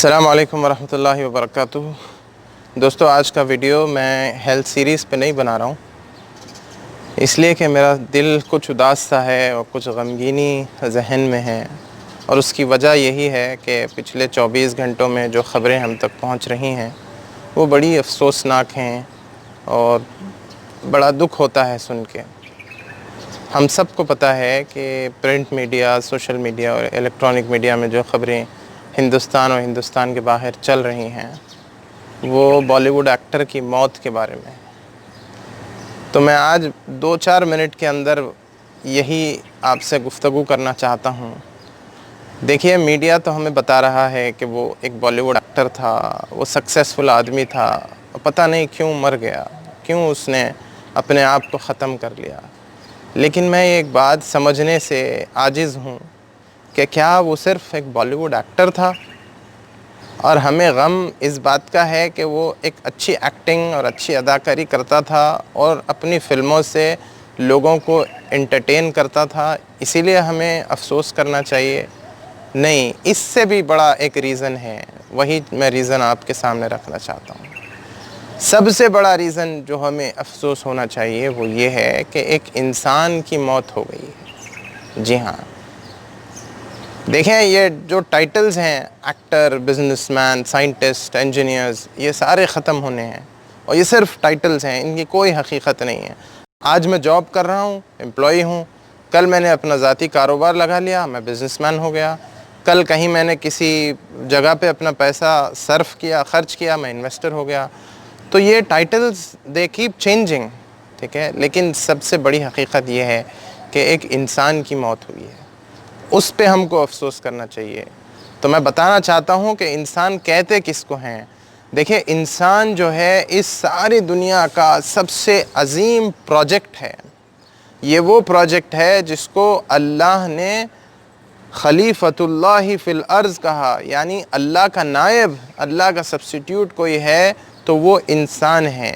अस्सलाम वालेकुम वरहमतुल्लाहि वबरकातुहू। दोस्तों, आज का वीडियो मैं हेल्थ सीरीज़ पे नहीं बना रहा हूँ, इसलिए कि मेरा दिल कुछ उदास सा है और कुछ गमगीनी जहन में है। और उसकी वजह यही है कि पिछले 24 घंटों में जो ख़बरें हम तक पहुँच रही हैं वो बड़ी अफसोसनाक हैं और बड़ा दुख होता है सुन के। हम सबको पता है कि प्रिंट मीडिया, सोशल मीडिया और इलेक्ट्रॉनिक मीडिया में जो ख़बरें हिंदुस्तान और हिंदुस्तान के बाहर चल रही हैं वो बॉलीवुड एक्टर की मौत के बारे में। तो मैं आज 2-4 मिनट के अंदर यही आपसे गुफ्तगू करना चाहता हूँ। देखिए, मीडिया तो हमें बता रहा है कि वो एक बॉलीवुड एक्टर था, वो सक्सेसफुल आदमी था, पता नहीं क्यों मर गया, क्यों उसने अपने आप को ख़त्म कर लिया। लेकिन मैं एक बात समझने से आजिज़ हूँ कि क्या वो सिर्फ़ एक बॉलीवुड एक्टर था, और हमें गम इस बात का है कि वो एक अच्छी एक्टिंग और अच्छी अदाकारी करता था और अपनी फ़िल्मों से लोगों को एंटरटेन करता था, इसीलिए हमें अफ़सोस करना चाहिए? नहीं, इससे भी बड़ा एक रीज़न है, वही मैं रीज़न आपके सामने रखना चाहता हूँ। सबसे बड़ा रीज़न जो हमें अफ़सोस होना चाहिए वो ये है कि एक इंसान की मौत हो गई है। जी हाँ, देखें, ये जो टाइटल्स हैं एक्टर, बिजनेसमैन, साइंटिस्ट, इंजीनियर्स, ये सारे ख़त्म होने हैं और ये सिर्फ टाइटल्स हैं, इनकी कोई हकीकत नहीं है। आज मैं जॉब कर रहा हूँ, एम्प्लॉई हूँ, कल मैंने अपना ज़ाती कारोबार लगा लिया, मैं बिजनेसमैन हो गया। कल कहीं मैंने किसी जगह पे अपना पैसा सर्फ किया, ख़र्च किया, मैं इन्वेस्टर हो गया। तो ये टाइटल्स दे कीप चेंजिंग, ठीक है, लेकिन सबसे बड़ी हकीकत ये है कि एक इंसान की मौत हुई है, उस पे हमको अफसोस करना चाहिए। तो मैं बताना चाहता हूँ कि इंसान कहते किसको हैं। देखिए, इंसान जो है इस सारी दुनिया का सबसे अजीम प्रोजेक्ट है। ये वो प्रोजेक्ट है जिसको अल्लाह ने खलीफतुल्लाहि फिल अर्ज़ कहा, यानी अल्लाह का नायब, अल्लाह का सब्स्टिट्यूट कोई है तो वो इंसान है।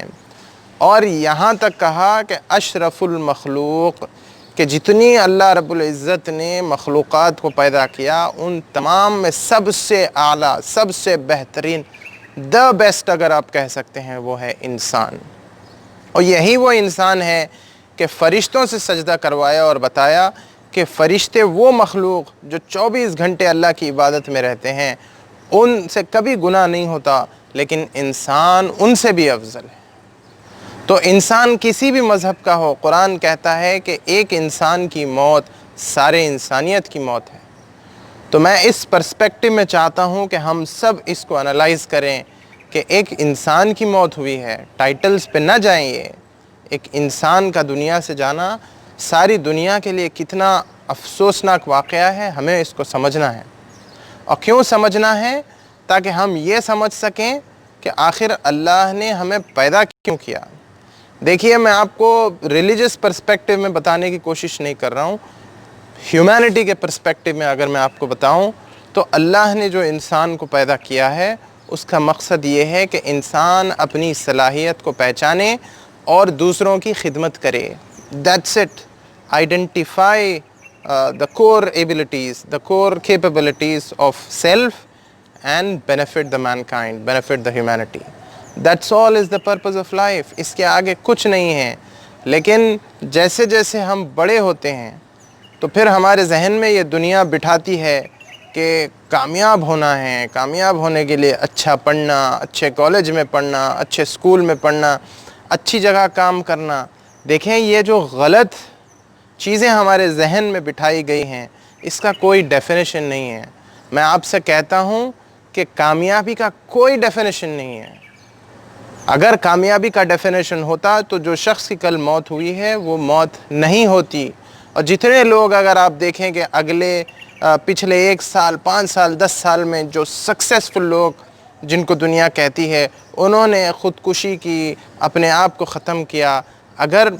और यहाँ तक कहा कि अशरफुल मखलूक, कि जितनी अल्लाह रब्बुल इज़्ज़त ने मखलूक़ात को पैदा किया उन तमाम में सबसे आला, सबसे बेहतरीन, द बेस्ट अगर आप कह सकते हैं, वो है इंसान। और यही वो इंसान है कि फ़रिश्तों से सजदा करवाया और बताया कि फ़रिश्ते वो मखलूक जो 24 घंटे अल्लाह की इबादत में रहते हैं, उनसे कभी गुनाह नहीं होता, लेकिन इंसान उनसे भी अफजल है। तो इंसान किसी भी मज़हब का हो, कुरान कहता है कि एक इंसान की मौत सारे इंसानियत की मौत है। तो मैं इस पर्सपेक्टिव में चाहता हूँ कि हम सब इसको एनालाइज़ करें कि एक इंसान की मौत हुई है, टाइटल्स पे ना जाएं। ये एक इंसान का दुनिया से जाना सारी दुनिया के लिए कितना अफसोसनाक वाक़या है, हमें इसको समझना है। और क्यों समझना है? ताकि हम ये समझ सकें कि आखिर अल्लाह ने हमें पैदा क्यों किया। देखिए, मैं आपको रिलीजियस पर्सपेक्टिव में बताने की कोशिश नहीं कर रहा हूँ, ह्यूमैनिटी के पर्सपेक्टिव में अगर मैं आपको बताऊँ तो अल्लाह ने जो इंसान को पैदा किया है उसका मकसद ये है कि इंसान अपनी सलाहियत को पहचाने और दूसरों की खिदमत करे। That's it. Identify the core abilities, the core capabilities of self and benefit the mankind, benefit the humanity. That's all is the purpose of life. इसके आगे कुछ नहीं है। लेकिन जैसे जैसे हम बड़े होते हैं तो फिर हमारे जहन में ये दुनिया बिठाती है कि कामयाब होना है, कामयाब होने के लिए अच्छा पढ़ना, अच्छे कॉलेज में पढ़ना, अच्छे स्कूल में पढ़ना, अच्छी जगह काम करना। देखें, ये जो गलत चीज़ें हमारे जहन में बिठाई गई हैं, इसका कोई डेफिनेशन नहीं है। मैं आपसे कहता हूँ कि कामयाबी का कोई डेफिनेशन नहीं है। अगर कामयाबी का डेफिनेशन होता तो जो शख्स की कल मौत हुई है वो मौत नहीं होती। और जितने लोग अगर आप देखें कि अगले पिछले 1 साल, 5 साल, 10 साल में जो सक्सेसफुल लोग जिनको दुनिया कहती है, उन्होंने ख़ुदकुशी की, अपने आप को ख़त्म किया, अगर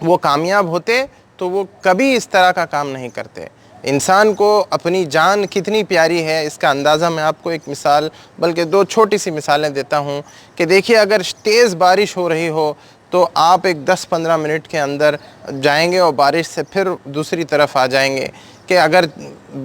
वो कामयाब होते तो वो कभी इस तरह का काम नहीं करते। इंसान को अपनी जान कितनी प्यारी है इसका अंदाज़ा मैं आपको एक मिसाल, बल्कि 2 छोटी सी मिसालें देता हूँ कि देखिए, अगर तेज़ बारिश हो रही हो तो आप एक 10-15 मिनट के अंदर जाएंगे और बारिश से फिर दूसरी तरफ आ जाएंगे कि अगर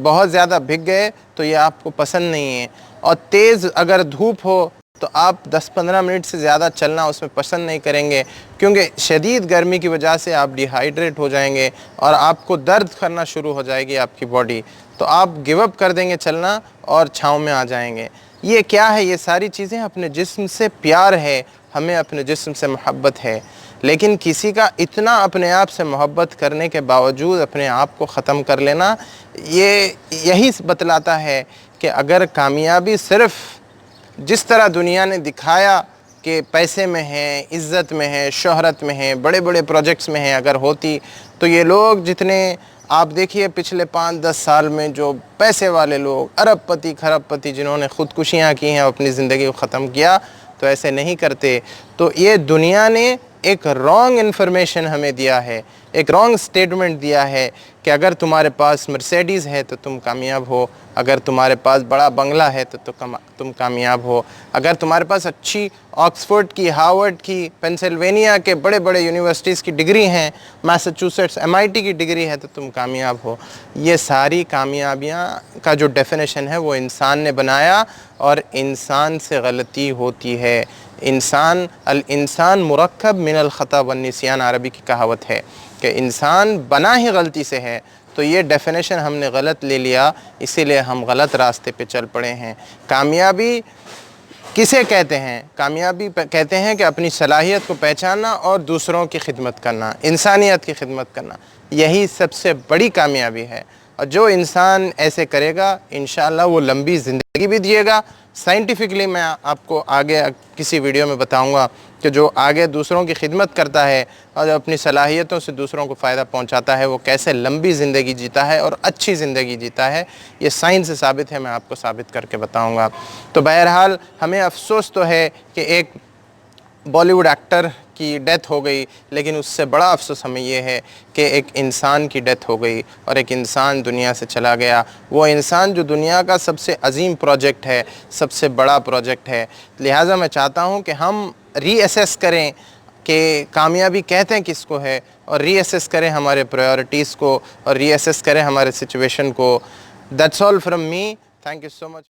बहुत ज़्यादा भीग गए तो ये आपको पसंद नहीं है। اور تیز اگر دھوپ ہو تو آپ 10-15 منٹ سے زیادہ چلنا اس میں پسند نہیں کریں گے، کیونکہ شدید گرمی کی وجہ سے آپ ڈی ہائیڈریٹ ہو جائیں گے اور آپ کو درد کرنا شروع ہو جائے گی آپ کی باڈی، تو آپ گیو اپ کر دیں گے چلنا اور چھاؤں میں آ جائیں گے۔ یہ کیا ہے؟ یہ ساری چیزیں اپنے جسم سے پیار ہے، ہمیں اپنے جسم سے محبت ہے، لیکن کسی کا اتنا اپنے آپ سے محبت کرنے کے باوجود اپنے آپ کو ختم کر لینا، یہی بتلاتا ہے کہ اگر کامیابی صرف جس طرح دنیا نے دکھایا کہ پیسے میں ہے، عزت میں ہے، شہرت میں ہے، بڑے بڑے پروجیکٹس میں ہے اگر ہوتی، تو یہ لوگ جتنے آپ دیکھیے پچھلے 5-10 سال میں جو پیسے والے لوگ، ارب پتی کھرب پتی جنہوں نے خودکشیاں کی ہیں، اپنی زندگی کو ختم کیا، تو ایسے نہیں کرتے۔ تو یہ دنیا نے ایک رانگ انفارمیشن ہمیں دیا ہے، ایک رانگ سٹیٹمنٹ دیا ہے کہ اگر تمہارے پاس مرسیڈیز ہے تو تم کامیاب ہو، اگر تمہارے پاس بڑا بنگلہ ہے تو تم کامیاب ہو، اگر تمہارے پاس اچھی آکسفورڈ کی، ہارورڈ کی، پینسلوینیا کے بڑے بڑے یونیورسٹیز کی ڈگری ہیں، میساچوسیٹس MIT کی ڈگری ہے تو تم کامیاب ہو۔ یہ ساری کامیابیاں کا جو ڈیفینیشن ہے وہ انسان نے بنایا، اور انسان سے غلطی ہوتی ہے۔ الانسان مرکب من الخطا والنسیان عربی کی کہاوت ہے کہ انسان بنا ہی غلطی سے ہے، تو یہ ڈیفینیشن ہم نے غلط لے لیا، اسی لیے ہم غلط راستے پہ چل پڑے ہیں۔ کامیابی کسے کہتے ہیں؟ کامیابی کہتے ہیں کہ اپنی صلاحیت کو پہچاننا اور دوسروں کی خدمت کرنا، انسانیت کی خدمت کرنا، یہی سب سے بڑی کامیابی ہے۔ اور جو انسان ایسے کرے گا انشاءاللہ وہ لمبی زندگی بھی دیے گا۔ سائنٹیفکلی میں آپ کو آگے کسی ویڈیو میں بتاؤں گا کہ جو آگے دوسروں کی خدمت کرتا ہے اور اپنی صلاحیتوں سے دوسروں کو فائدہ پہنچاتا ہے وہ کیسے لمبی زندگی جیتا ہے اور اچھی زندگی جیتا ہے۔ یہ سائنس سے ثابت ہے، میں آپ کو ثابت کر کے بتاؤں گا۔ تو بہرحال ہمیں افسوس تو ہے کہ ایک بالی ووڈ ایکٹر کی ڈیتھ ہو گئی، لیکن اس سے بڑا افسوس ہمیں یہ ہے کہ ایک انسان کی ڈیتھ ہو گئی اور ایک انسان دنیا سے چلا گیا، وہ انسان جو دنیا کا سب سے عظیم پروجیکٹ ہے، سب سے بڑا پروجیکٹ ہے۔ لہٰذا میں چاہتا ہوں کہ ہم ری اسیس کریں کہ کامیابی کہتے ہیں کس کو ہے، اور ری اسیس کریں ہمارے پرائیورٹیز کو، اور ری اسیس کریں ہمارے سچویشن کو۔ That's all from me, thank you so much.